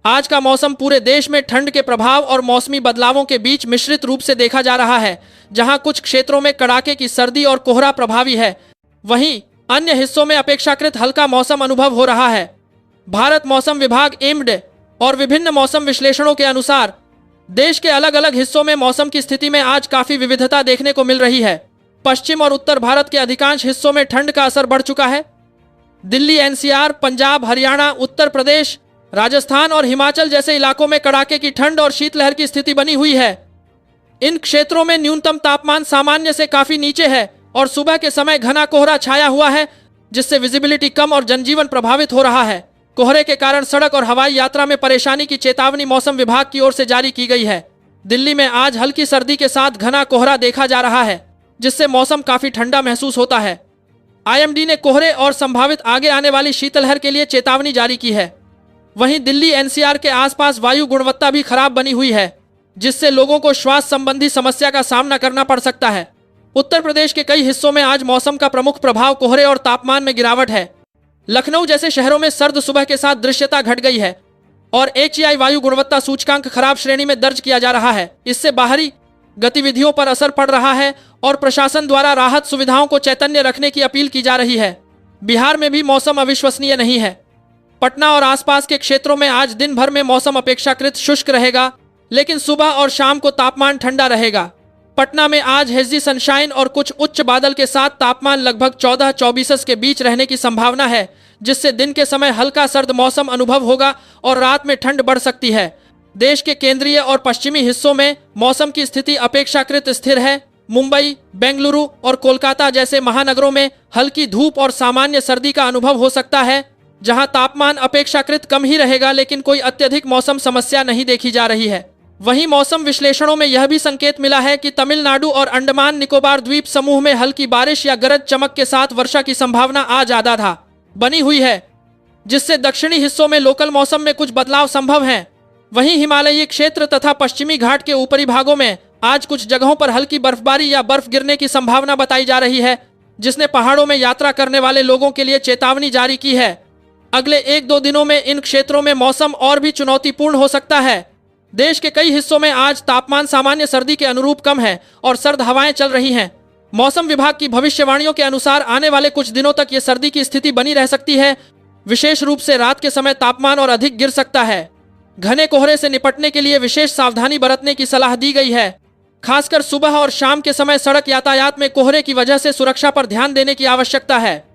आज का मौसम पूरे देश में ठंड के प्रभाव और मौसमी बदलावों के बीच मिश्रित रूप से देखा जा रहा है। जहां कुछ क्षेत्रों में कड़ाके की सर्दी और कोहरा प्रभावी है, वहीं अन्य हिस्सों में अपेक्षाकृत हल्का मौसम अनुभव हो रहा है। भारत मौसम विभाग एम्ड और विभिन्न मौसम विश्लेषणों के अनुसार देश के अलग अलग हिस्सों में मौसम की स्थिति में आज काफी विविधता देखने को मिल रही है। पश्चिम और उत्तर भारत के अधिकांश हिस्सों में ठंड का असर बढ़ चुका है। दिल्ली, एनसीआर, पंजाब, हरियाणा, उत्तर प्रदेश, राजस्थान और हिमाचल जैसे इलाकों में कड़ाके की ठंड और शीतलहर की स्थिति बनी हुई है। इन क्षेत्रों में न्यूनतम तापमान सामान्य से काफी नीचे है और सुबह के समय घना कोहरा छाया हुआ है, जिससे विजिबिलिटी कम और जनजीवन प्रभावित हो रहा है। कोहरे के कारण सड़क और हवाई यात्रा में परेशानी की चेतावनी मौसम विभाग की ओर से जारी की गई है। दिल्ली में आज हल्की सर्दी के साथ घना कोहरा देखा जा रहा है, जिससे मौसम काफी ठंडा महसूस होता है। आईएमडी ने कोहरे और संभावित आगे आने वाली शीतलहर के लिए चेतावनी जारी की है। वहीं दिल्ली एनसीआर के आसपास वायु गुणवत्ता भी खराब बनी हुई है, जिससे लोगों को श्वास संबंधी समस्या का सामना करना पड़ सकता है। उत्तर प्रदेश के कई हिस्सों में आज मौसम का प्रमुख प्रभाव कोहरे और तापमान में गिरावट है। लखनऊ जैसे शहरों में सर्द सुबह के साथ दृश्यता घट गई है और HEI वायु गुणवत्ता सूचकांक खराब श्रेणी में दर्ज किया जा रहा है। इससे बाहरी गतिविधियों पर असर पड़ रहा है और प्रशासन द्वारा राहत सुविधाओं को चैतन्य रखने की अपील की जा रही है। बिहार में भी मौसम अविश्वसनीय नहीं है। पटना और आसपास के क्षेत्रों में आज दिन भर में मौसम अपेक्षाकृत शुष्क रहेगा, लेकिन सुबह और शाम को तापमान ठंडा रहेगा। पटना में आज हेजी सनशाइन और कुछ उच्च बादल के साथ तापमान लगभग 14-24 के बीच रहने की संभावना है, जिससे दिन के समय हल्का सर्द मौसम अनुभव होगा और रात में ठंड बढ़ सकती है। देश के केंद्रीय और पश्चिमी हिस्सों में मौसम की स्थिति अपेक्षाकृत स्थिर है। मुंबई, बेंगलुरु और कोलकाता जैसे महानगरों में हल्की धूप और सामान्य सर्दी का अनुभव हो सकता है, जहां तापमान अपेक्षाकृत कम ही रहेगा, लेकिन कोई अत्यधिक मौसम समस्या नहीं देखी जा रही है। वहीं मौसम विश्लेषणों में यह भी संकेत मिला है कि तमिलनाडु और अंडमान निकोबार द्वीप समूह में हल्की बारिश या गरज चमक के साथ वर्षा की संभावना आज आधा बनी हुई है, जिससे दक्षिणी हिस्सों में लोकल मौसम में कुछ बदलाव संभव हैं। वहीं हिमालयी क्षेत्र तथा पश्चिमी घाट के ऊपरी भागों में आज कुछ जगहों पर हल्की बर्फबारी या बर्फ गिरने की संभावना बताई जा रही है, जिसने पहाड़ों में यात्रा करने वाले लोगों के लिए चेतावनी जारी की है। अगले 1-2 दिनों में इन क्षेत्रों में मौसम और भी चुनौतीपूर्ण हो सकता है। देश के कई हिस्सों में आज तापमान सामान्य सर्दी के अनुरूप कम है और सर्द हवाएं चल रही हैं। मौसम विभाग की भविष्यवाणियों के अनुसार आने वाले कुछ दिनों तक ये सर्दी की स्थिति बनी रह सकती है। विशेष रूप से रात के समय तापमान और अधिक गिर सकता है। घने कोहरे से निपटने के लिए विशेष सावधानी बरतने की सलाह दी गई है। खासकर सुबह और शाम के समय सड़क यातायात में कोहरे की वजह से सुरक्षा पर ध्यान देने की आवश्यकता है।